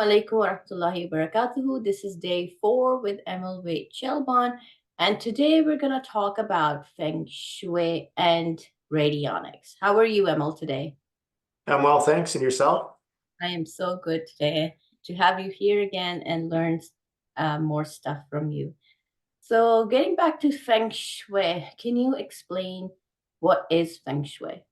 alaikum wa rahmatullahi wa barakatuhu. This is day 4 with Emil Wade Shelban, and today we're going to talk about Feng Shui and Radionics. How are you, Emil, today? I'm well, thanks. And yourself? I am so good today to have you here again and learn more stuff from you. So, getting back to Feng Shui, can you explain what is Feng Shui?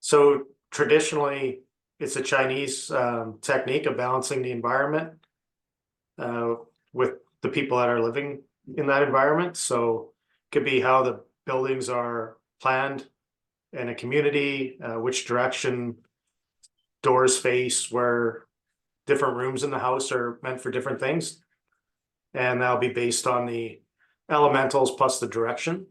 So traditionally, it's a Chinese technique of balancing the environment uh, with the people that are living in that environment. So it could be how the buildings are planned in a community, which direction doors face, where different rooms in the house are meant for different things. And that'll be based on the elementals plus the direction.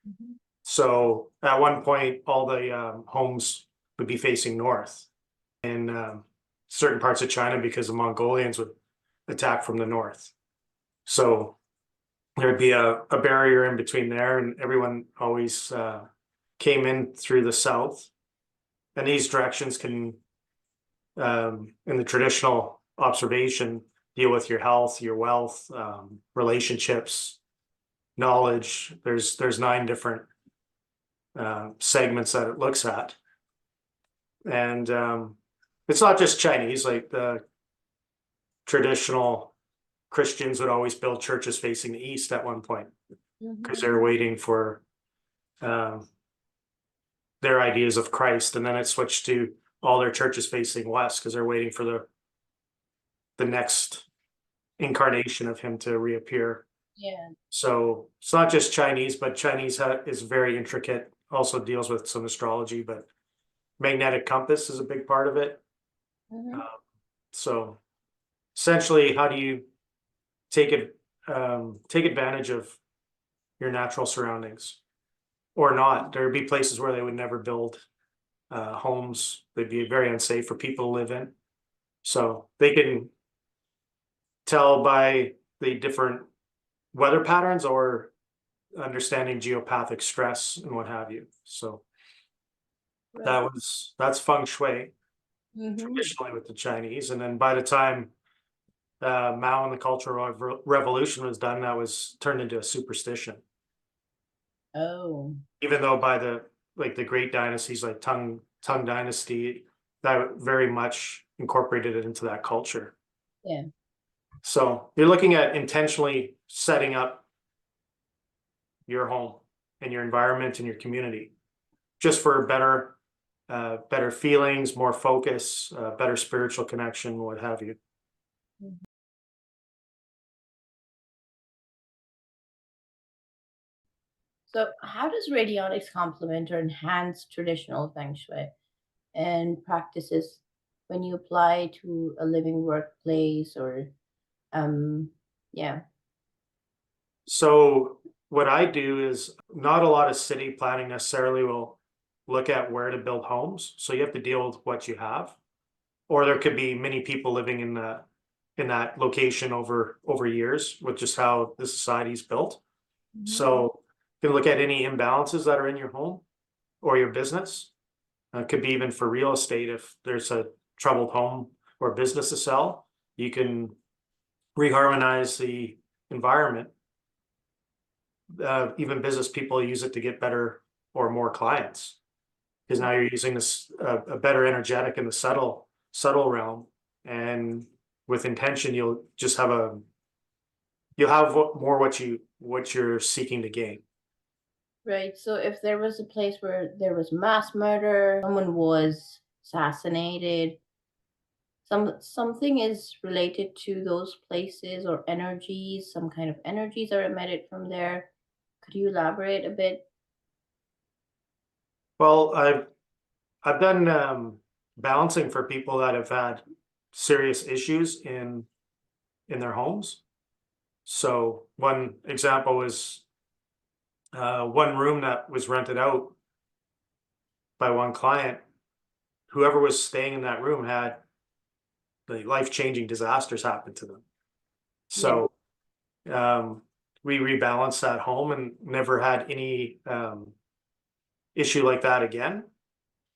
Mhm. So at one point, all the homes would be facing north in certain parts of China because the Mongolians would attack from the north. So there'd be a barrier in between there, and everyone always came in through the south. And these directions can, in the traditional observation, deal with your health, your wealth, relationships, knowledge. There's 9 different segments that it looks at. And it's not just Chinese, like the traditional Christians would always build churches facing the east at one point because Mhm. they're waiting for um, their ideas of Christ. And then it switched to all their churches facing west because they're waiting for the next incarnation of him to reappear. Yeah. So it's not just Chinese, but Chinese is very intricate, also deals with some astrology, but magnetic compass is a big part of it. Mhm. So essentially, how do you take it take advantage of your natural surroundings or not? There'd be places where they would never build homes. They'd be very unsafe for people to live in. So they can tell by the different weather patterns or understanding geopathic stress and what have you. So Right. that's feng shui Mhm. traditionally with the Chinese. And then by the time Mao and the Cultural Revolution was done, that was turned into a superstition. Oh. Even though by the great dynasties like Tang Dynasty, that very much incorporated it into that culture. Yeah. So you're looking at intentionally setting up your home and your environment and your community just for better feelings, more focus, better spiritual connection, what have you. Mhm. So, how does radionics complement or enhance traditional feng shui and practices when you apply to a living workplace or um yeah. So what I do is not a lot of city planning necessarily will look at where to build homes. So you have to deal with what you have, or there could be many people living in that location over years, with just how the society is built. Mhm. So you can look at any imbalances that are in your home or your business. It could be even for real estate. If there's a troubled home or business to sell, you can reharmonize the environment. Even business people use it to get better or more clients because now you're using this a better energetic in the subtle realm, and with intention you'll have more what you're seeking to gain. Right. So if there was a place where there was mass murder, someone was assassinated, something is related to those places or energies, some kind of energies are emitted from there. Could you elaborate a bit? Well, I've done balancing for people that have had serious issues in their homes. So one example is one room that was rented out by one client. Whoever was staying in that room had the life-changing disasters happen to them. Yeah. So um, we rebalanced that home and never had any issue like that again.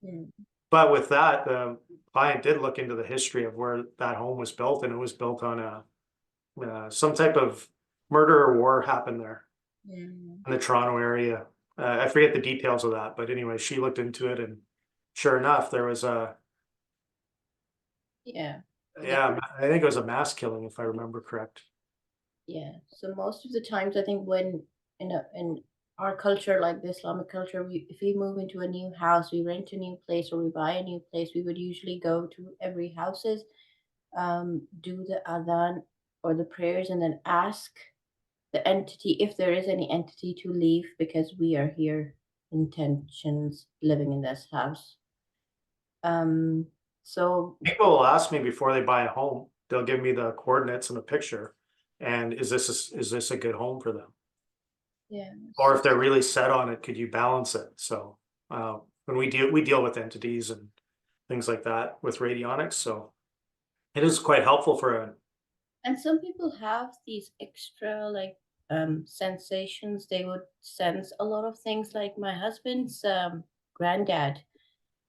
Mm. But with that, the client did look into the history of where that home was built, and it was built on some type of murder or war happened there Mm. in the Toronto area. I forget the details of that, but anyway, she looked into it, and sure enough, there was a Yeah. Yeah. yeah, I think it was a mass killing if I remember correct. Yeah. So most of the times, I think when in our culture, like the Islamic culture, if we move into a new house, we rent a new place, or we buy a new place, we would usually go to every houses, do the adhan or the prayers, and then ask the entity, if there is any entity, to leave, because we are here intentions living in this house. Um. So People will ask me before they buy a home. They'll give me the coordinates and a picture, and is this a good home for them? yeah. Or if they're really set on it, could you balance it? So when we deal with entities and things like that with radionics, so it is quite helpful for a And some people have these extra, like, sensations. They would sense a lot of things. Like my husband's granddad,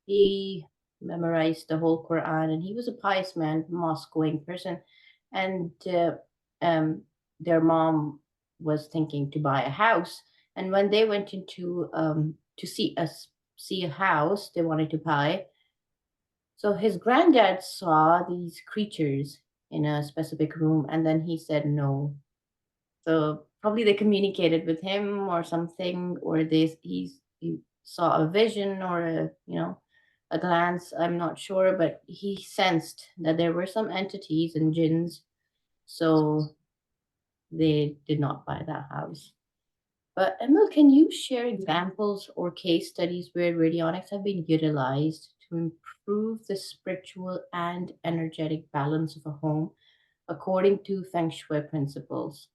he memorized the whole Quran, and he was a pious man, mosque going person. And um, their mom was thinking to buy a house, and when they went into to see a house they wanted to buy, so his granddad saw these creatures in a specific room, and then he said no. So probably they communicated with him or something, or he saw a vision or a glance. I'm not sure, but he sensed that there were some entities and jinns, so they did not buy that house. But Emil, can you share examples or case studies where radionics have been utilized to improve the spiritual and energetic balance of a home according to Feng Shui principles?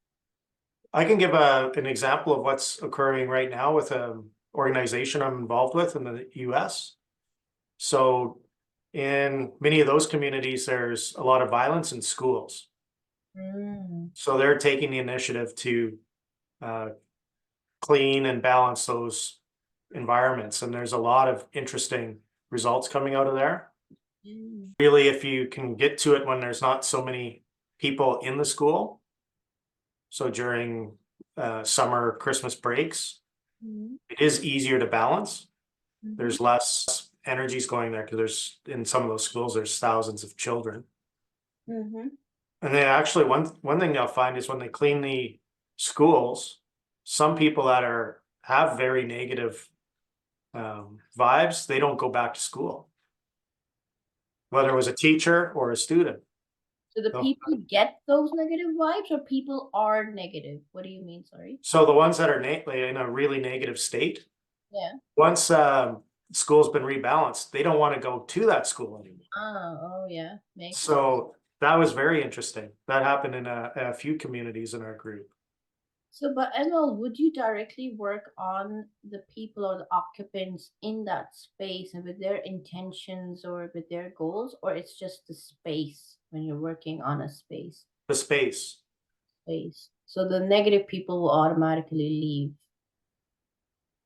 I can give an example of what's occurring right now with an organization I'm involved with in the US. So in many of those communities, there's a lot of violence in schools. Mm. So they're taking the initiative to uh, clean and balance those environments. And there's a lot of interesting results coming out of there. Mm. Really, if you can get to it when there's not so many people in the school. So during summer, Christmas breaks, Mhm. it is easier to balance. Mhm. There's less energies going there because there's in some of those schools, there's thousands of children. Mhm. And they actually one thing they'll find is when they clean the schools, some people that are have very negative vibes, they don't go back to school, whether it was a teacher or a student. So the So people get those negative vibes, or people are negative? What do you mean? Sorry. so the ones that are in a really negative state, Yeah. once school's been rebalanced, they don't want to go to that school anymore. Oh yeah, makes sense. So that was very interesting. That happened in a few communities in our group. So, but Emil, would you directly work on the people or the occupants in that space and with their intentions or with their goals, or it's just the space when you're working on a The space. space? So the negative people will automatically leave.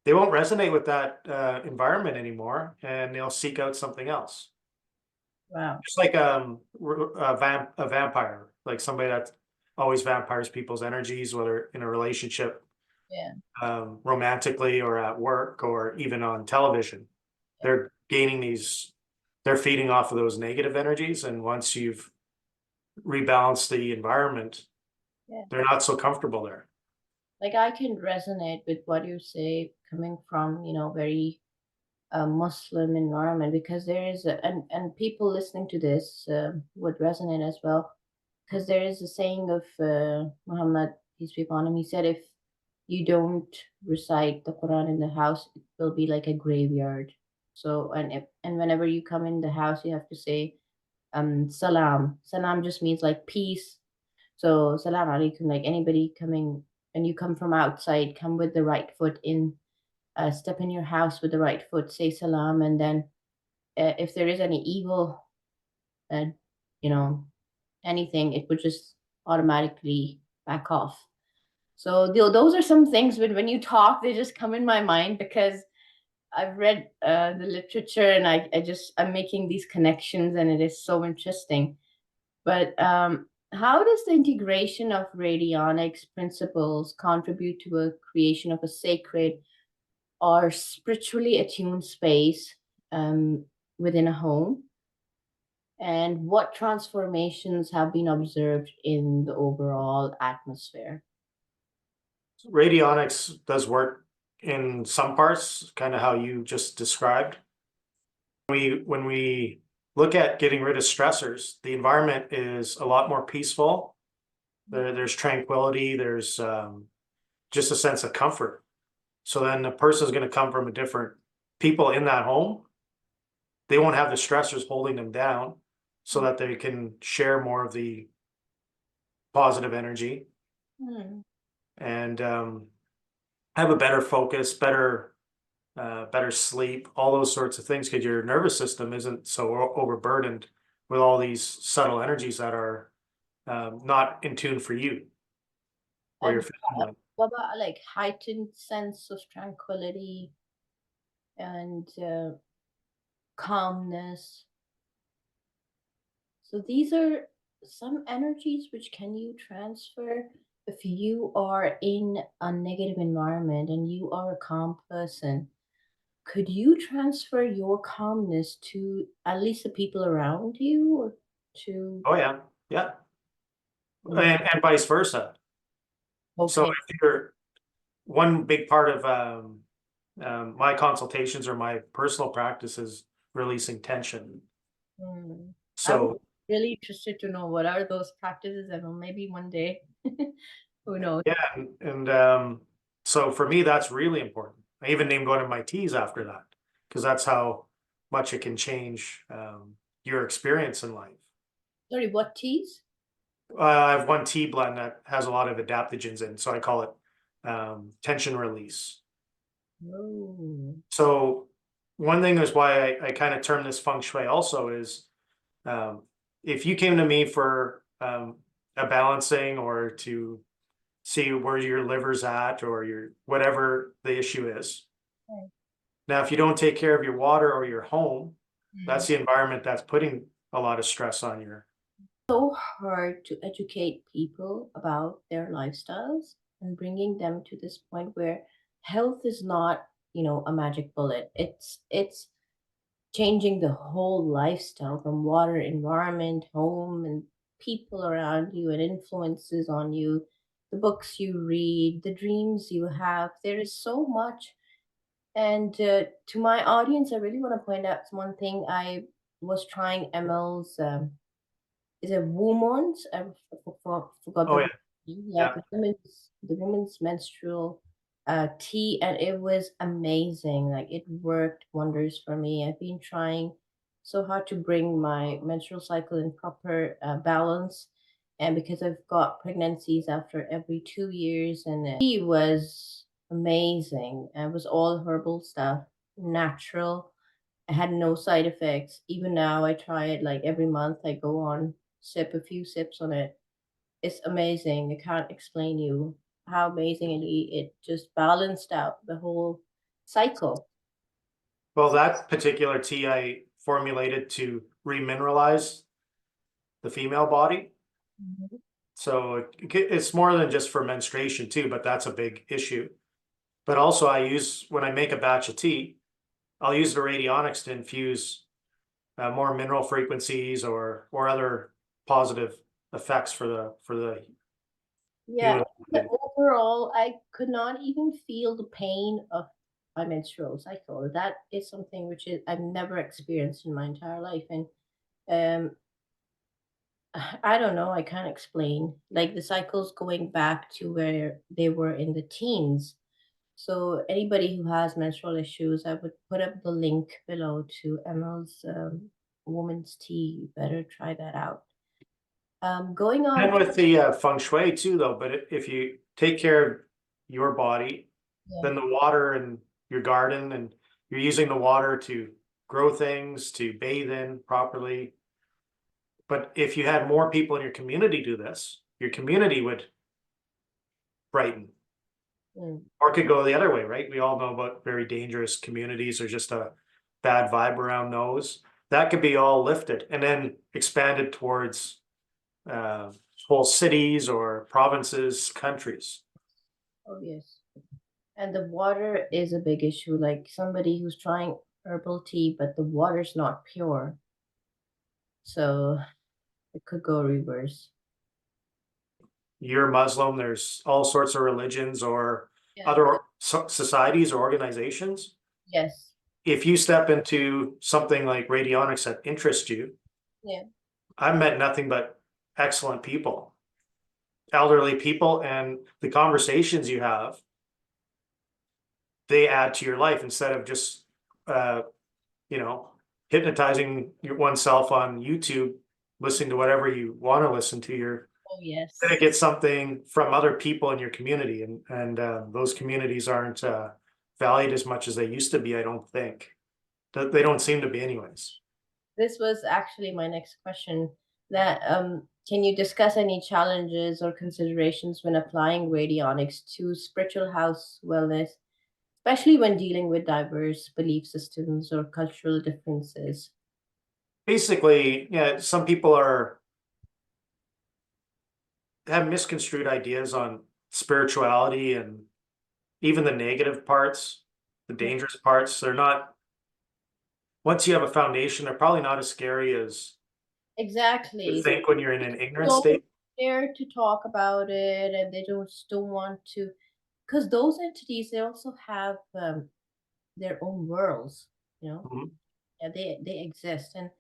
They won't resonate with that environment anymore, and they'll seek out something else. Wow. Just like a vampire, like somebody that always vampires people's energies, whether in a relationship, Yeah. romantically, or at work, or even on television. Yeah. They're gaining these, they're feeding off of those negative energies, and once you've rebalanced the environment, Yeah. they're not so comfortable there. Like I can resonate with what you say coming from, very Muslim environment, because there is and people listening to this would resonate as well, because there is a saying of Muhammad, peace be upon him. He said, if you don't recite the Quran in the house, it will be like a graveyard. So and whenever you come in the house, you have to say salam. Salam just means like peace. So salam alaikum, like anybody coming, and you come from outside, come with the right foot in, step in your house with the right foot, say salam, and then if there is any evil, uh, you know, anything, it would just automatically back off. So those are some things when you talk, they just come in my mind, because I've read the literature, and I'm making these connections, and it is so interesting. But how does the integration of radionics principles contribute to a creation of a sacred or spiritually attuned space um, within a home? And what transformations have been observed in the overall atmosphere? Radionics does work in some parts, kind of how you just described. When we look at getting rid of stressors, the environment is a lot more peaceful. There's tranquility, there's just a sense of comfort. So then the person is going to come from a different people in that home. They won't have the stressors holding them down so that they can share more of the positive energy Hmm. and have a better focus, better sleep, all those sorts of things, because your nervous system isn't so overburdened with all these subtle energies that are not in tune for you or your And family. what about like heightened sense of tranquility and calmness? So these are some energies which can you transfer if you are in a negative environment and you are a calm person. Could you transfer your calmness to at least the people around you or to Oh yeah, yeah, mm, and vice versa. So okay. if you're one big part of my consultations or my personal practice is releasing tension. Mm. I would So be really interested to know what are those practices, and maybe one day. Who knows? yeah, and so for me, that's really important. I even named one of my teas after that because that's how much it can change your experience in life. Sorry, what teas? I have one tea blend that has a lot of adaptogens in, so I call it tension release. Oh. So one thing is why I kind of term this feng shui also is um, if you came to me for a balancing or to see where your liver's at or your whatever the issue is. Right. Now, if you don't take care of your water or your home, Mm. that's the environment that's putting a lot of stress on your. So hard to educate people about their lifestyles and bringing them to this point where health is not, a magic bullet. It's changing the whole lifestyle from water, environment, home, and people around you and influences on you, the books you read, the dreams you have. There is so much. And to my audience, I really want to point out one thing. I was trying Emel's is it woman's? Forgot Oh the yeah, yeah, yeah. the women's menstrual tea, and it was amazing. Like it worked wonders for me. I've been trying so hard to bring my menstrual cycle in proper balance, and because I've got pregnancies after every 2 years, and tea was amazing. It was all herbal stuff, natural. I had no side effects. Even now, I try it like every month. I go on, sip a few sips on it. It's amazing. I can't explain you how amazingly it just balanced out the whole cycle. Well, that particular tea I formulated to remineralize the female body. Mhm. So it's more than just for menstruation too, but that's a big issue. But also I use when I make a batch of tea, I'll use the radionics to infuse more mineral frequencies or other positive effects for the Yeah, human but body. overall, I could not even feel the pain of my menstrual cycle. That is something which I've never experienced in my entire life, and um, I don't know. I can't explain. Like the cycles going back to where they were in the teens. So anybody who has menstrual issues, I would put up the link below to Emel's woman's tea. You better try that out. Going on. And with the feng shui too, though, but if you take care of your body, Yeah. then the water in your garden and you're using the water to grow things, to bathe in properly. But if you had more people in your community do this, your community would brighten. Mm. Or it could go the other way, right? We all know about very dangerous communities or just a bad vibe around those. That could be all lifted and then expanded towards uh, whole cities or provinces, countries. Oh, yes. And the water is a big issue. Like somebody who's trying herbal tea, but the water's not pure. So it could go reverse. You're Muslim, there's all sorts of religions or Yeah. other societies or organizations. Yes. If you step into something like radionics that interests you, Yeah. I've met nothing but excellent people, elderly people, and the conversations you have, they add to your life instead of just, uh, you know, hypnotizing oneself on YouTube, listening to whatever you want to listen to. You're Oh, going to yes. get something from other people in your community, and those communities aren't valued as much as they used to be. I don't think they don't seem to be, anyways. This was actually my next question. That can you discuss any challenges or considerations when applying radionics to spiritual house wellness, especially when dealing with diverse belief systems or cultural differences? Basically, yeah, some people have misconstrued ideas on spirituality and even the negative parts, the Yeah. dangerous parts. They're not, once you have a foundation, they're probably not as scary as you Exactly. think when you're in an ignorant Don't state. dare to talk about it, and they don't want to, because those entities they also have their own worlds. You know, Mhm. yeah, they exist, and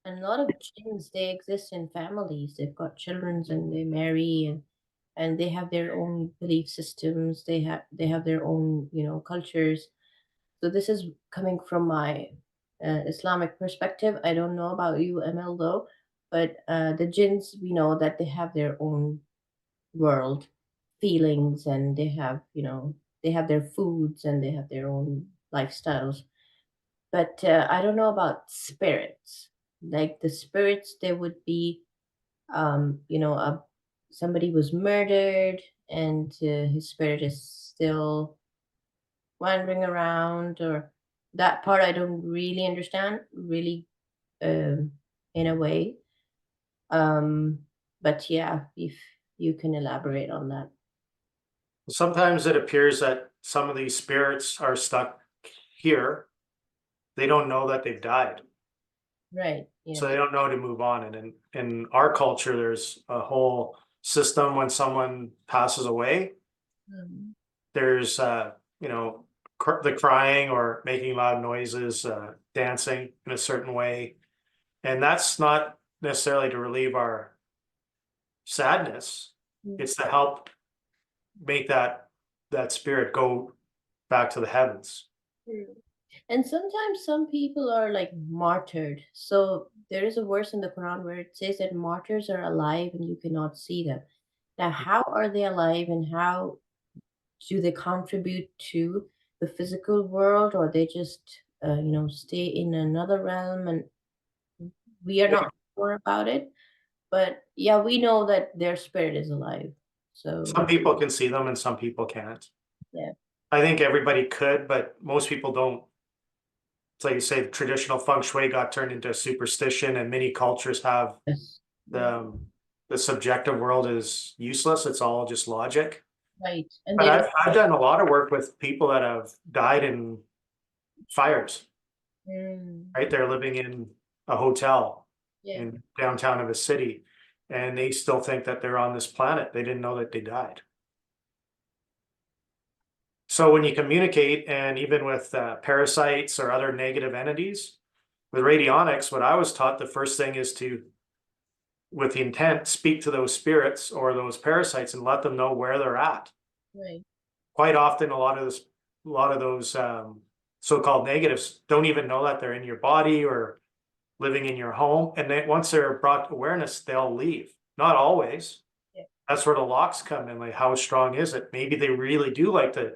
a lot of jinns they exist in families. They've got children and they marry and they have their own belief systems. They have their own cultures. So this is coming from my Islamic perspective. I don't know about you, ML, though, but the jinns, we know that they have their own world, feelings, and they have their foods and they have their own lifestyles. But I don't know about spirits. Like the spirits, there would be, somebody was murdered and his spirit is still wandering around, or that part I don't really understand, really, um, in a way. Um, but yeah, if you can elaborate on that. Sometimes it appears that some of these spirits are stuck here. They don't know that they've died. Right. So Yes. they don't know to move on. And in our culture, there's a whole system when someone passes away. Mhm. There's you know, the crying or making loud noises, dancing in a certain way, and that's not necessarily to relieve our sadness. Mm. It's to help make that spirit go back to the heavens. True. And sometimes some people are like martyred. So there is a verse in the Quran where it says that martyrs are alive and you cannot see them. Now, how are they alive and how do they contribute to the physical world, or they just, stay in another realm and we are not sure about it? But yeah, we know that their spirit is alive. So Some people can see them and some people can't. yeah. I think everybody could, but most people don't. It's like you say, the traditional feng shui got turned into a superstition, and many cultures have Yes. Yeah. the subjective world is useless. It's all just logic. Right. And But they don't. I've done a lot of work with people that have died in fires, Mm, right? They're living in a hotel yeah. in downtown of a city, and they still think that they're on this planet. They didn't know that they died. So when you communicate, and even with parasites or other negative entities, with radionics, what I was taught, the first thing is to, with the intent, speak to those spirits or those parasites and let them know where they're at. Right. Quite often, a lot of those so-called negatives don't even know that they're in your body or living in your home. And then once they're brought to awareness, they'll leave. Not always. Yeah. That's where the locks come in. Like, how strong is it? Maybe they really do like to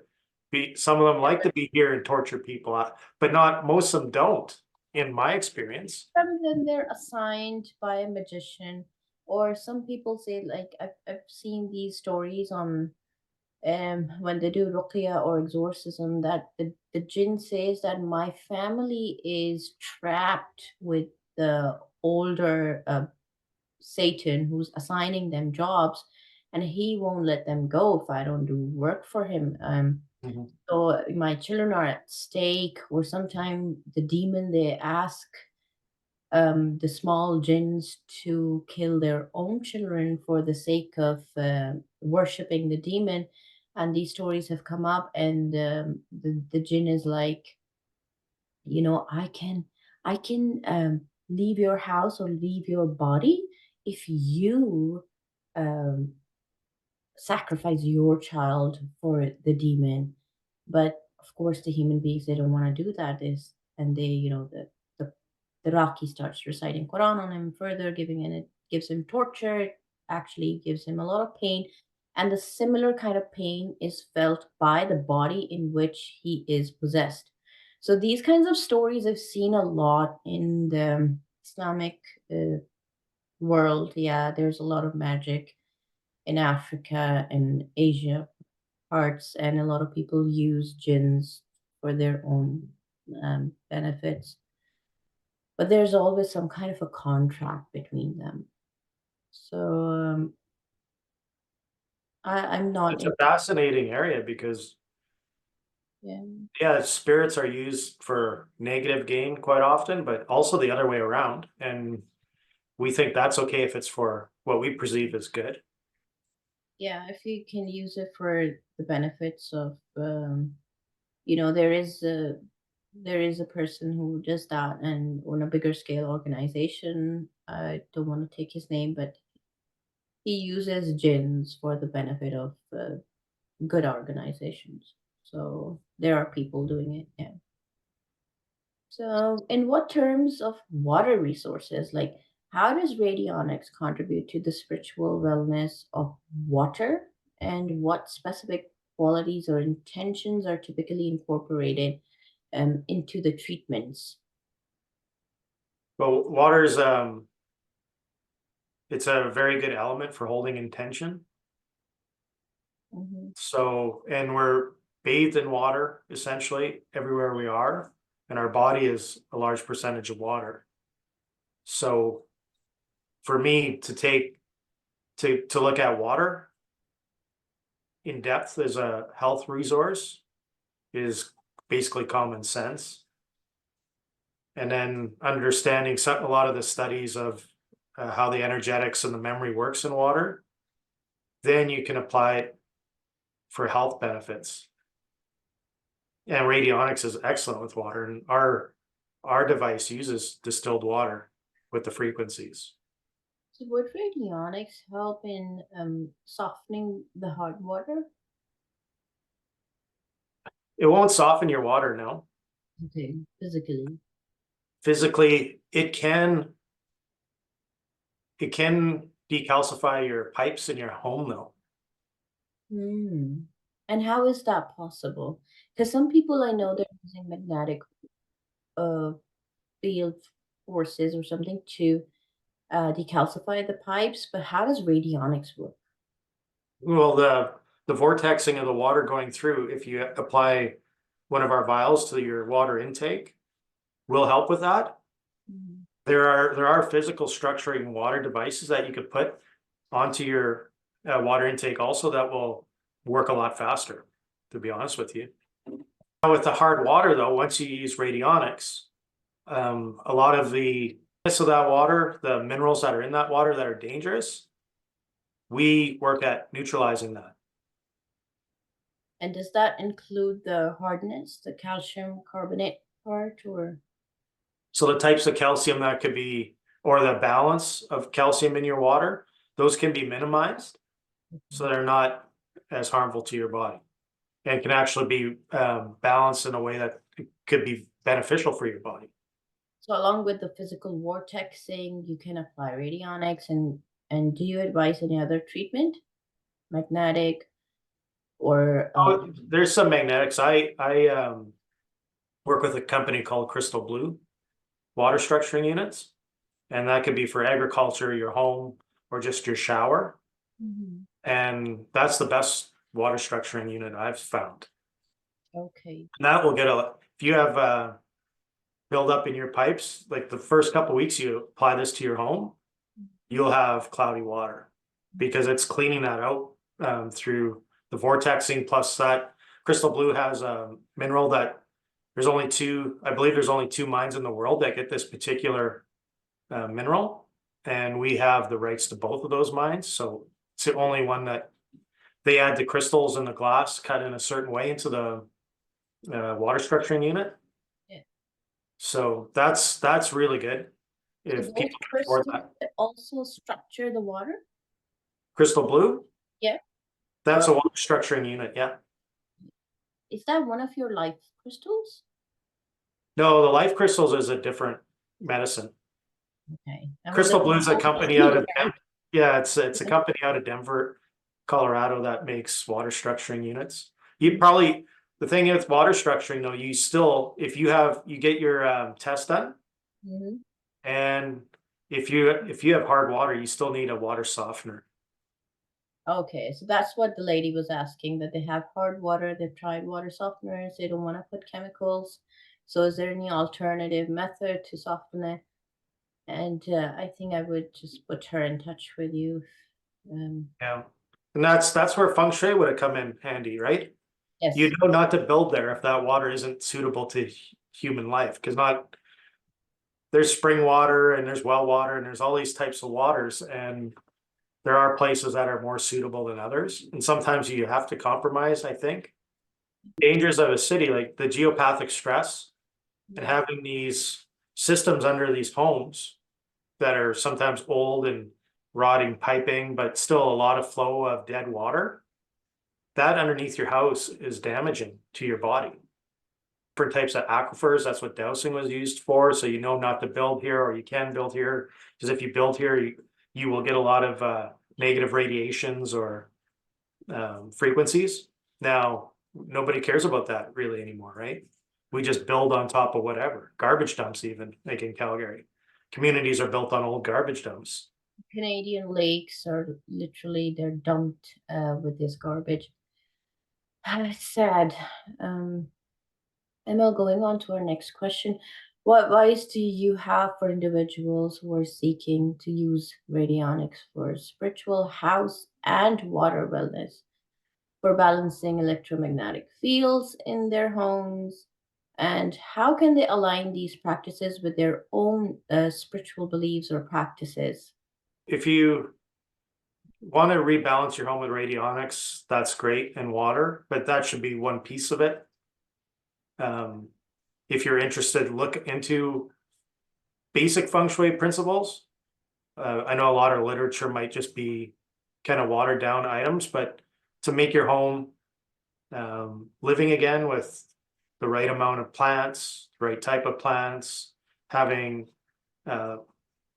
be, some of them like to be here and torture people, but not most of them don't, in my experience. And then they're assigned by a magician, or some people say, like, I've seen these stories on when they do ruqya or exorcism, that the jinn says that my family is trapped with the older Satan who's assigning them jobs, and he won't let them go if I don't do work for him. Mhm. So my children are at stake, or sometimes the demon they ask the small jinns to kill their own children for the sake of worshiping the demon. And these stories have come up, and the jinn is like, I can leave your house or leave your body if you um, sacrifice your child for the demon. But of course, the human beings, they don't want to do that. Is and they, the Rocky starts reciting Quran on him further, it gives him torture. It actually gives him a lot of pain, and the similar kind of pain is felt by the body in which he is possessed. So these kinds of stories I've seen a lot in the Islamic uh, world. Yeah, there's a lot of magic in Africa and Asia parts, and a lot of people use jinns for their own benefits. But there's always some kind of a contract between them. So I'm not It's a in. fascinating area because, Yeah, yeah, spirits are used for negative gain quite often, but also the other way around. And we think that's okay if it's for what we perceive as good. yeah. If you can use it for the benefits of, there is a person who does that, and on a bigger scale organization. I don't want to take his name, but he uses jinns for the benefit of good organizations. So there are people doing it. Yeah. So, in what terms of water resources, like how does radionics contribute to the spiritual wellness of water, and what specific qualities or intentions are typically incorporated into the treatments? But water's it's a very good element for holding intention. Hmm. So, and we're bathed in water essentially everywhere we are, and our body is a large percentage of water. So, for me to take to look at water in depth as a health resource is basically common sense. And then understanding a lot of the studies of how the energetics and the memory works in water, then you can apply it for health benefits. And radionics is excellent with water, and our device uses distilled water with the frequencies. So, would radionics help in softening the hard water? It won't soften your water, no. Okay, physically. Physically, it can decalcify your pipes in your home though. Hmm. And how is that possible? Because some people I know they're using magnetic uh, field forces or something to decalcify the pipes, but how does radionics work? Well, the vortexing of the water going through, if you apply one of our vials to your water intake, will help with that. Mhm. There are physical structuring water devices that you could put onto your water intake also that will work a lot faster, to be honest with you. Now, with the hard water though, once you use radionics, a lot of the of that water, the minerals that are in that water that are dangerous, we work at neutralizing that. And does that include the hardness, the calcium carbonate part, or? So the types of calcium that could be, or the balance of calcium in your water, those can be minimized so they're not as harmful to your body and can actually be balanced in a way that could be beneficial for your body. So along with the physical vortexing, you can apply radionics, and do you advise any other treatment, magnetic or Oh, there's some magnetics. I work with a company called Crystal Blue water structuring units, and that could be for agriculture, your home, or just your shower. Mhm. And that's the best water structuring unit I've found. Okay. And that will get if you have build up in your pipes, like the first couple weeks you apply this to your home, you'll have cloudy water because it's cleaning that out through the vortexing. Plus that crystal blue has a mineral that there's only two, I believe there's only two mines in the world that get this particular mineral. And we have the rights to both of those mines. So it's the only one that they add the crystals in the glass cut in a certain way into the water structuring unit. Yeah. So that's really good. So If those people can afford crystals that. that also structure the water? Crystal blue, Yeah. that's a Or water structuring unit, yeah. is that one of your life crystals? No, the life crystals is a different medicine. Okay. I'm a Crystal little Blue is a company out of confused. yeah, it's a company out of Denver, Colorado that makes water structuring units. You probably the thing with water structuring though, you still if you get your test done, Mhm. and if you have hard water, you still need a water softener. Okay, so that's what the lady was asking, that they have hard water, they've tried water softeners, they don't want to put chemicals. So is there any alternative method to soften it? And I think I would just put her in touch with you. Um, Yeah, and that's where feng shui would have come in handy, right? You yes. know not to build there if that water isn't suitable to human life, because not there's spring water and there's well water and there's all these types of waters, and there are places that are more suitable than others, and sometimes you have to compromise. I think dangers of a city like the geopathic stress and Yeah. having these systems under these homes that are sometimes old and rotting piping, but still a lot of flow of dead water. That underneath your house is damaging to your body. Different types of aquifers, that's what dowsing was used for. So you know not to build here, or you can build here. Because if you build here, you will get a lot of negative radiations or frequencies. Now, nobody cares about that really anymore, right? We just build on top of whatever. Garbage dumps, even like in Calgary. Communities are built on old garbage dumps. Canadian lakes are literally they're dumped with this garbage. It's sad. Um, Emil, going on to our next question. What advice do you have for individuals who are seeking to use radionics for spiritual, house, and water wellness, for balancing electromagnetic fields in their homes? And how can they align these practices with their own spiritual beliefs or practices? If you want to rebalance your home with radionics, that's great, and water, but that should be one piece of it. If you're interested, look into basic feng shui principles. I know a lot of literature might just be kind of watered down items, but to make your home living again with the right amount of plants, the right type of plants, having uh,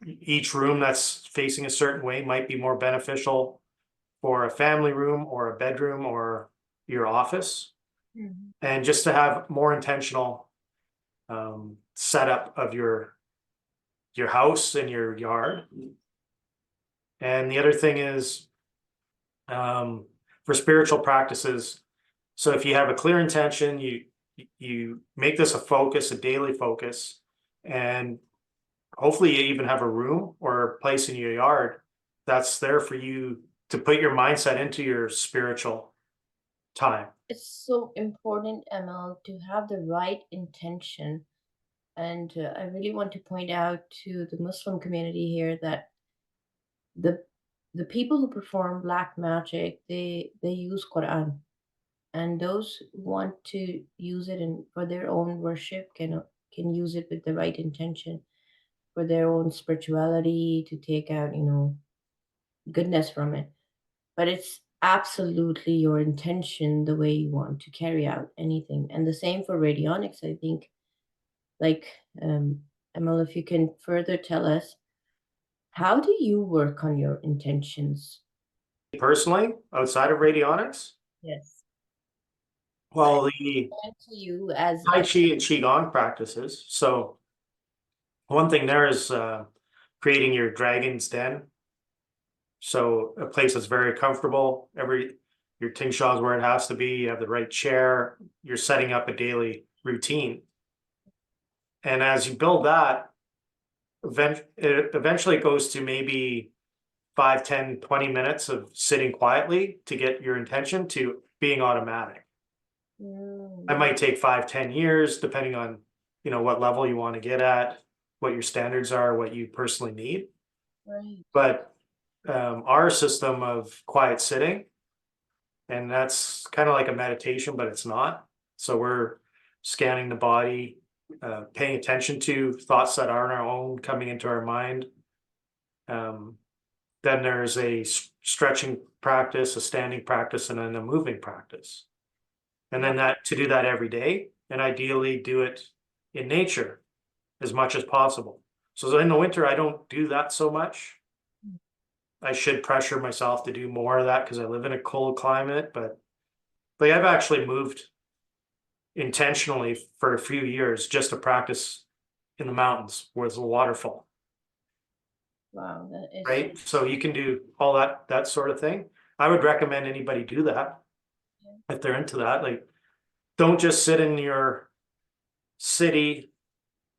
each room that's facing a certain way might be more beneficial for a family room or a bedroom or your office. Mhm. And just to have more intentional setup of your house and your yard. And the other thing is um, for spiritual practices. So if you have a clear intention, you make this a focus, a daily focus, and hopefully you even have a room or a place in your yard that's there for you to put your mindset into your spiritual time. It's so important, Emil, to have the right intention. And I really want to point out to the Muslim community here that the the people who perform black magic, they use Quran, and those who want to use it in for their own worship can use it with the right intention for their own spirituality to take out, goodness from it. But it's absolutely your intention the way you want to carry out anything. And the same for radionics, I think. Like, Emil, if you can further tell us, how do you work on your intentions? Personally, outside of radionics, Yes. well, the And to you as Tai Chi and Qigong practices. So one thing there is creating your dragon's den. So a place that's very comfortable. your tingsha is where it has to be, you have the right chair, you're setting up a daily routine. And as you build that, it eventually goes to maybe 5, 10, 20 minutes of sitting quietly to get your intention to being automatic. That might take 5, 10 years, depending on, what level you want to get at, what your standards are, what you personally need. Right. But our system of quiet sitting, and that's kind of like a meditation, but it's not. So we're scanning the body, paying attention to thoughts that aren't our own coming into our mind. Then there's a stretching practice, a standing practice, and then a moving practice. And then to do that every day, and ideally do it in nature as much as possible. So in the winter, I don't do that so much. I should pressure myself to do more of that because I live in a cold climate, but like I've actually moved intentionally for a few years just to practice in the mountains where there's a waterfall. Wow, that is Right? So you can do all that sort of thing. I would recommend anybody do that if they're into that. Like, don't just sit in your city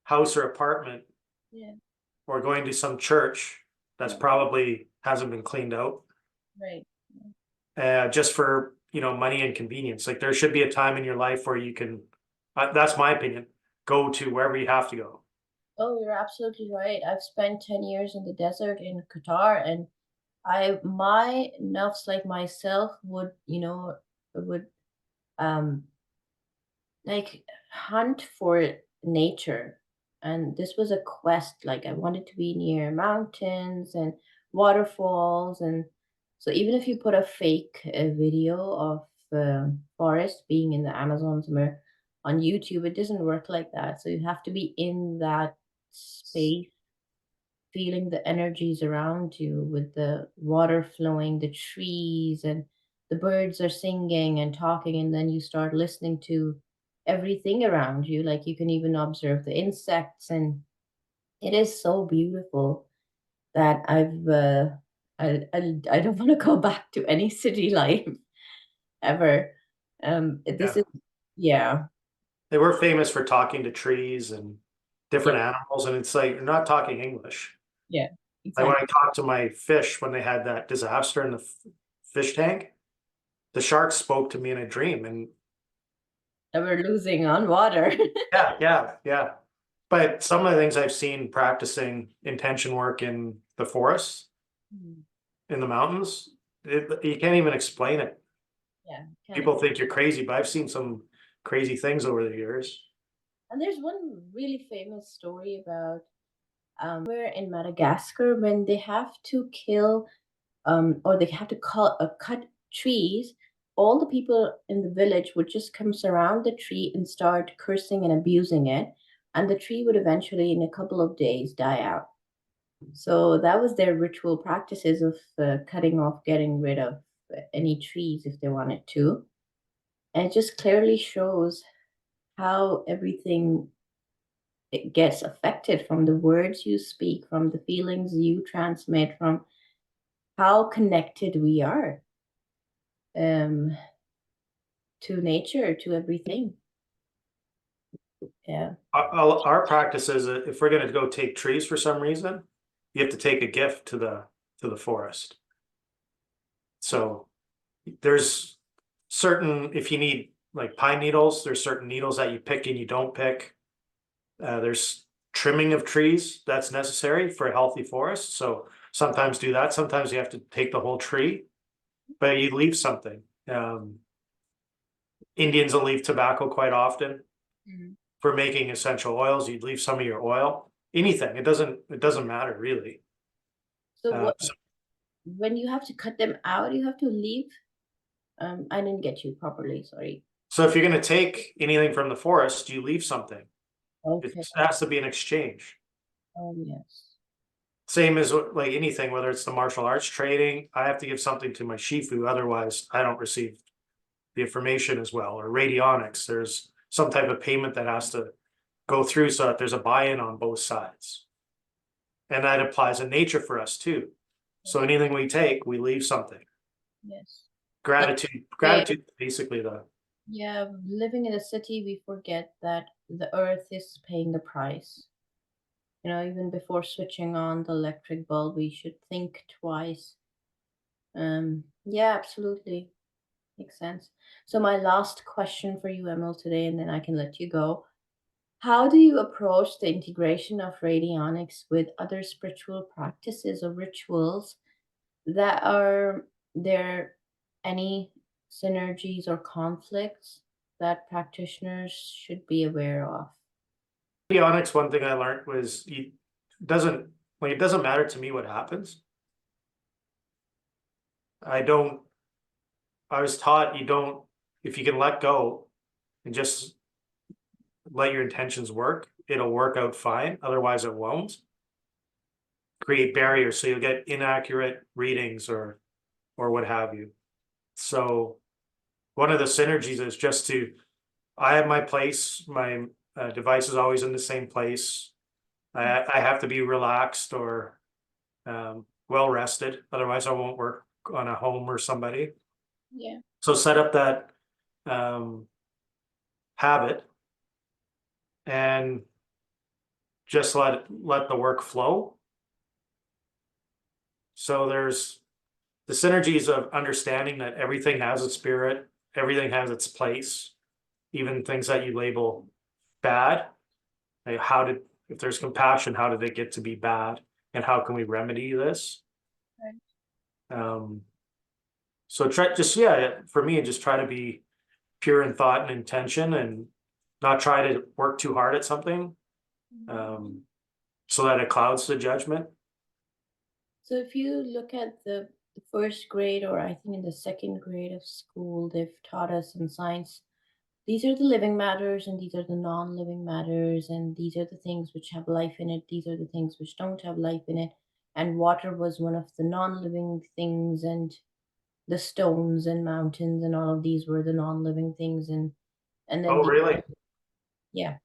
house or apartment or going to some church that's probably hasn't been cleaned out. right. Just for money and convenience. Like there should be a time in your life where you can, that's my opinion, go to wherever you have to go. Oh, you're absolutely right. I've spent 10 years in the desert in Qatar, and my nafs like myself would um like hunt for nature. And this was a quest. Like I wanted to be near mountains and waterfalls. And so even if you put a fake video of forest being in the Amazon somewhere on YouTube, it doesn't work like that. So you have to be in that space, feeling the energies around you with the water flowing, the trees, and the birds are singing and talking, and then you start listening to everything around you. Like you can even observe the insects, and it is so beautiful that I don't want to go back to any city life ever. This Yeah. is yeah, They were famous for talking to trees and yeah, different animals, and it's like you're not talking English. yeah, Like when I exactly. talked to my fish when they had that disaster in the fish tank, the sharks spoke to me in a dream, and That we're losing on water. yeah. But some of the things I've seen practicing intention work in the forest, Mm, in the mountains, you can't even explain it. yeah, can. People think you're crazy, but I've seen some crazy things over the years. And there's one really famous story about where in Madagascar when they have to kill or they have to cut trees, all the people in the village would just come surround the tree and start cursing and abusing it, and the tree would eventually, in a couple of days, die out. So that was their ritual practices of cutting off, getting rid of any trees if they wanted to. And it just clearly shows how everything it gets affected from the words you speak, from the feelings you transmit, from how connected we are um, to nature, to everything. Yeah. Our practice is if we're going to go take trees for some reason, you have to take a gift to the forest. So there's certain, if you need like pine needles, there's certain needles that you pick and you don't pick. There's trimming of trees that's necessary for a healthy forest. So sometimes do that. Sometimes you have to take the whole tree, but you leave something. Indians will leave tobacco quite often Mhm. for making essential oils. You'd leave some of your oil, anything. It doesn't matter really. So what So when you have to cut them out, you have to leave. I didn't get you properly. Sorry. if you're going to take anything from the forest, you leave something. It Okay. has to be an exchange. Oh yes. Same as like anything, whether it's the martial arts training, I have to give something to my shifu, otherwise I don't receive the information as well. Or radionics, there's some type of payment that has to go through so that there's a buy-in on both sides. And that applies in nature for us too. So anything we take, we leave something. Yes. Like they, Gratitude is basically the yeah, living in a city, we forget that the earth is paying the price. Even before switching on the electric bulb, we should think twice. Yeah, absolutely. Makes sense. So my last question for you, Emil, today, and then I can let you go. How do you approach the integration of radionics with other spiritual practices or rituals that are there any synergies or conflicts that practitioners should be aware of? Radionics. One thing I learned was doesn't it doesn't matter to me what happens. I don't. I was taught you don't if you can let go and just let your intentions work, it'll work out fine. Otherwise, it won't. Create barriers so you'll get inaccurate readings or what have you. So one of the synergies is just to I have my place, my device is always in the same place. I have to be relaxed or well rested, otherwise I won't work on a home or somebody. Yeah. So set up that um, habit and just let the work flow. So there's the synergies of understanding that everything has a spirit, everything has its place, even things that you label bad. Like if there's compassion, how did it get to be bad? And how can we remedy this? Right. Um, so try just, yeah, for me, just try to be pure in thought and intention and not try to work too hard at something um, so that it clouds the judgment. So if you look at the first grade, or I think in the second grade of school, they've taught us in science, these are the living matters and these are the non-living matters, and these are the things which have life in it, these are the things which don't have life in it. And water was one of the non-living things, and the stones and mountains and all of these were the non-living things, and then Oh, really? yeah.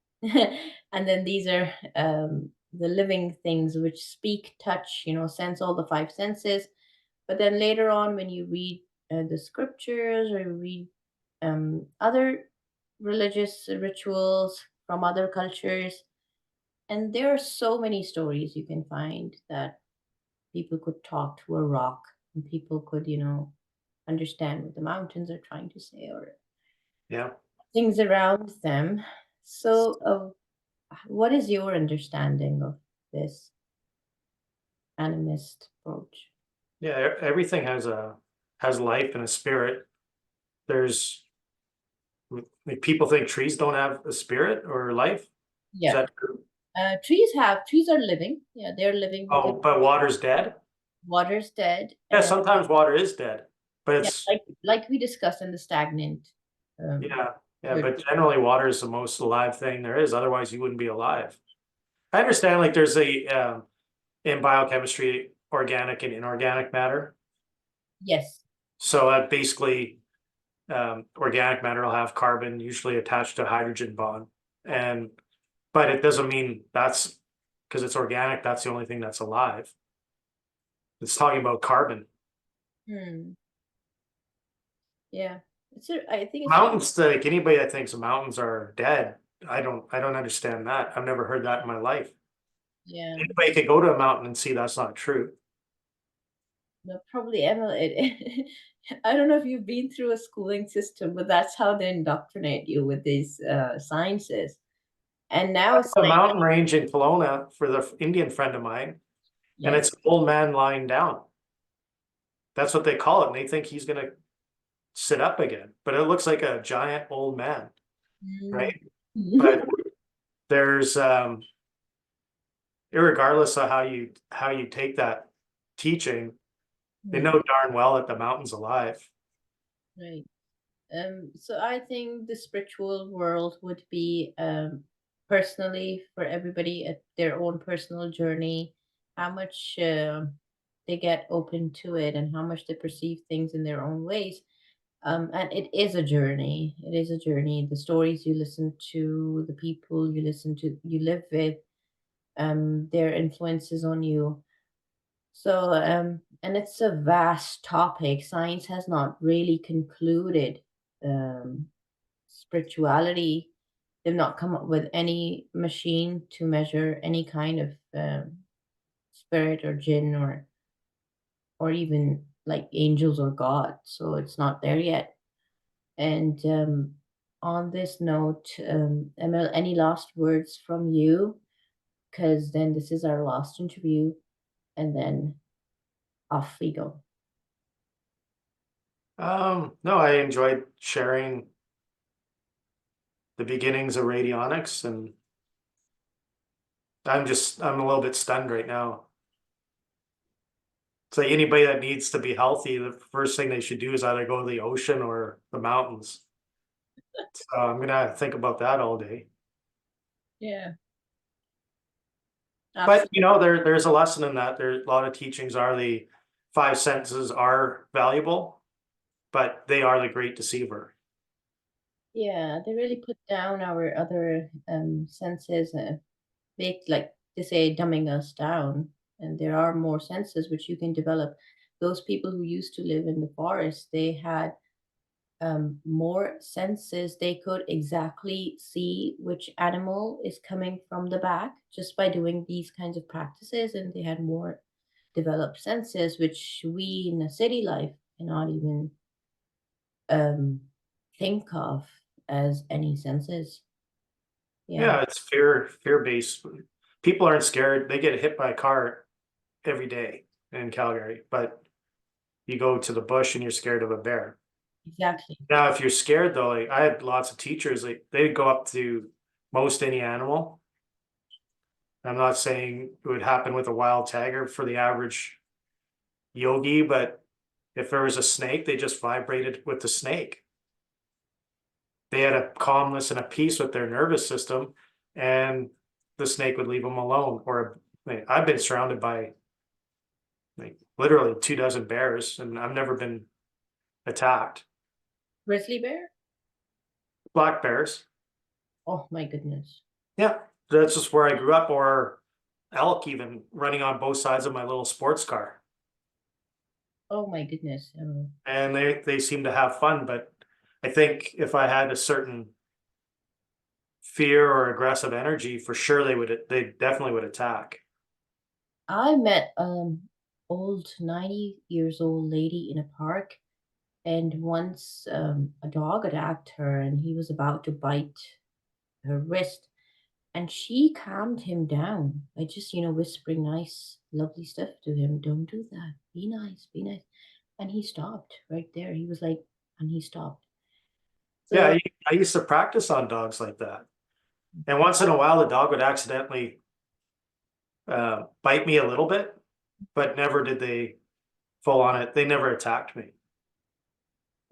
And then these are the living things which speak, touch, sense, all the five senses. But then later on, when you read the scriptures or you read other religious rituals from other cultures, and there are so many stories you can find that people could talk to a rock and people could, understand what the mountains are trying to say or Yeah. things around them. So, what is your understanding of this animist approach? Yeah. Everything has life and a spirit. There's like people think trees don't have a spirit or life. Is Yeah. that true? Trees are living. Yeah, they're living because Oh, but water's dead? water's dead. Yeah, And sometimes water is dead, but yeah, it's like we discussed in the stagnant. Um, yeah, yeah, Good. but generally water is the most alive thing there is. Otherwise, you wouldn't be alive. I understand like there's a in biochemistry organic and inorganic matter. Yes. So basically organic matter will have carbon usually attached to a hydrogen bond. And but it doesn't mean that's because it's organic, that's the only thing that's alive. It's talking about carbon. Hmm. Yeah. I think it's Mountains, like anybody that thinks mountains are dead, I don't understand that. I've never heard that in my life. yeah. Anybody could go to a mountain and see that's not true. No, probably Emily. I don't know if you've been through a schooling system, but that's how they indoctrinate you with these sciences. And now it's A like, mountain range in Kelowna for the Indian friend of mine, and yes. it's an old man lying down. That's what they call it, and they think he's gonna sit up again, but it looks like a giant old man, Mm. right? But there's irregardless of how you take that teaching, they Hmm. know darn well that the mountain's alive. Right. So I think the spiritual world would be personally for everybody at their own personal journey, how much they get open to it and how much they perceive things in their own ways. And it is a journey. It is a journey. The stories you listen to, the people you listen to, you live with, their influences on you. So and it's a vast topic. Science has not really concluded um, spirituality. They've not come up with any machine to measure any kind of spirit or jinn or even like angels or God. So it's not there yet. And on this note, Emil, any last words from you? Because then this is our last interview, and then off we go. No, I enjoyed sharing the beginnings of radionics, and I'm a little bit stunned right now. So anybody that needs to be healthy, the first thing they should do is either go to the ocean or the mountains. So I'm gonna think about that all day. Yeah, But absolutely. you know, there's a lesson in that. There's a lot of teachings are the five senses are valuable, but they are the great deceiver. Yeah, they really put down our other senses, make like they say, dumbing us down. And there are more senses which you can develop. Those people who used to live in the forest, they had more senses. They could exactly see which animal is coming from the back just by doing these kinds of practices, and they had more developed senses, which we in a city life cannot even um, think of as any senses. Yeah, Yeah, it's fear based. People aren't scared. They get hit by a car every day in Calgary, but you go to the bush and you're scared of a bear. exactly. Now, if you're scared though, like I had lots of teachers, like they'd go up to most any animal. I'm not saying it would happen with a wild tiger for the average yogi, but if there was a snake, they just vibrated with the snake. They had a calmness and a peace with their nervous system, and the snake would leave them alone. Or like, I've been surrounded by like literally 2 dozen bears, and I've never been attacked. Grizzly bear? Black bears, Oh my goodness. yeah, that's just where I grew up. Or elk, even running on both sides of my little sports car, Oh my goodness. and they seem to have fun. But I think if I had a certain fear or aggressive energy, for sure they definitely would attack. I met old 90 years old lady in a park, and once a dog attacked her and he was about to bite her wrist, and she calmed him down by just, whispering nice, lovely stuff to him. Don't do that. Be nice, be nice. And he stopped right there. He was like, and he stopped. Yeah, So I used to practice on dogs like that. And once in a while, the dog would accidentally bite me a little bit, but never did they full on it. They never attacked me.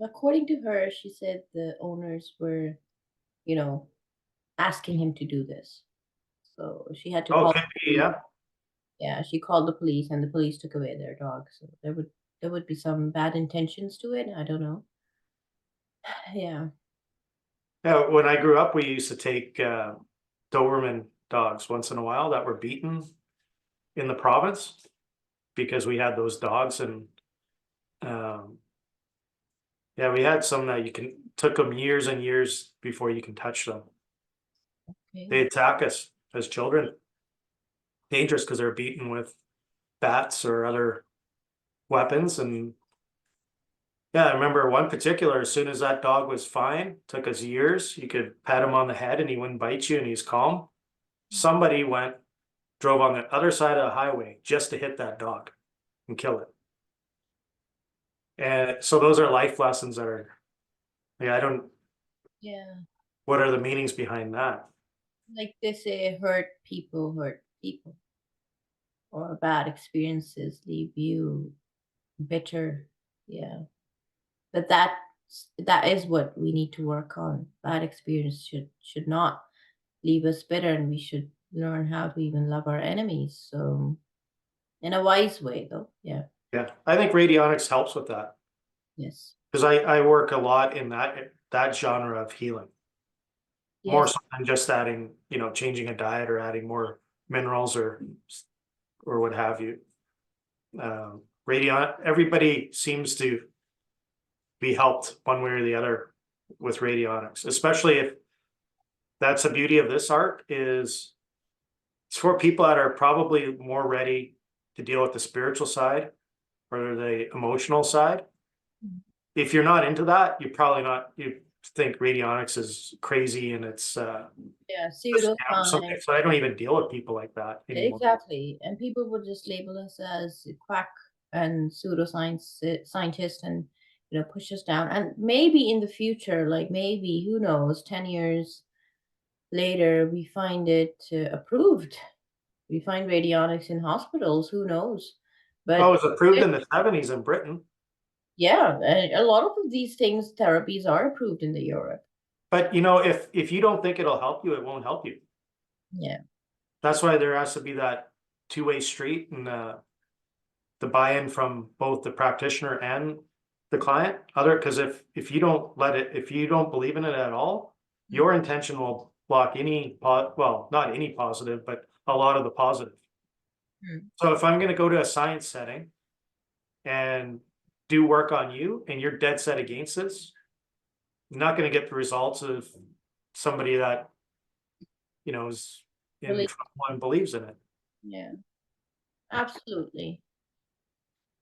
according to her, she said the owners were, you know, asking him to do this. So she had to Oh, call could the be, police. yeah. Yeah, she called the police and the police took away their dog. So there would be some bad intentions to it. I don't know. Yeah. Yeah, when I grew up, we used to take Doberman dogs once in a while that were beaten in the province because we had those dogs. And um, yeah, we had some that took them years and years before you can touch them. They Okay. attack us as children. Dangerous because they're beaten with bats or other weapons. And yeah, I remember one particular, as soon as that dog was fine, took us years. You could pat him on the head and he wouldn't bite you and he's calm. Somebody drove on the other side of the highway just to hit that dog and kill it. And so those are life lessons that are, yeah, I don't, Yeah. what are the meanings behind that? Like they say, hurt people, or bad experiences leave you bitter. Yeah. But that is what we need to work on. Bad experience should not leave us bitter, and we should learn how to even love our enemies. So in a wise way, though. Yeah. Yeah, I think radionics helps with that Yes. because I work a lot in that genre of healing, more Yes. so than just adding, changing a diet or adding more minerals or what have you. everybody seems to be helped one way or the other with radionics, especially if that's the beauty of this art is it's for people that are probably more ready to deal with the spiritual side or the emotional side. If you're not into that, you're probably not, you think radionics is crazy and it's Yeah, a scam or something. pseudoscience. So I don't even deal with people like that anymore. Exactly. And people would just label us as quack and pseudoscience scientist and push us down. And maybe in the future, like maybe, who knows, 10 years later, we find it approved. We find radionics in hospitals, who knows? Oh, it But was approved in the 70s in Britain. yeah, a lot of these things, therapies are approved in the Europe. But if you don't think it'll help you, it won't help you. Yeah. That's why there has to be that two-way street and the buy-in from both the practitioner and the client. Because if you don't if you don't believe in it at all, your intention will block any well, not any positive, but a lot of the positive. So if I'm going to go to a science setting and do work on you and you're dead set against this, you're not going to get the results of somebody that is in Really, trouble and believes in it. yeah, absolutely.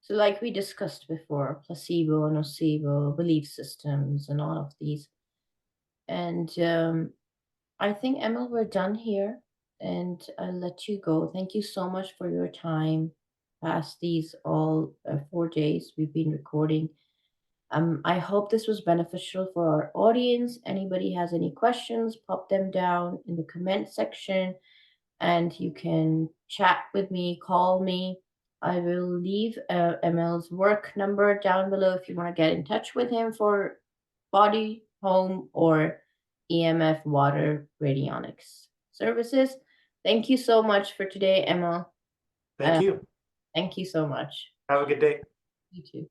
So, like we discussed before, placebo, nocebo, belief systems, and all of these. And I think, Emil, we're done here, and I'll let you go. Thank you so much for your time past these all 4 days we've been recording. I hope this was beneficial for our audience. Anybody has any questions, pop them down in the comment section and you can chat with me, call me. I will leave Emil's work number down below if you want to get in touch with him for body, home, or EMF water radionics services. Thank you so much for today, Emil. Thank you. Thank you so much. Have a good day. You too.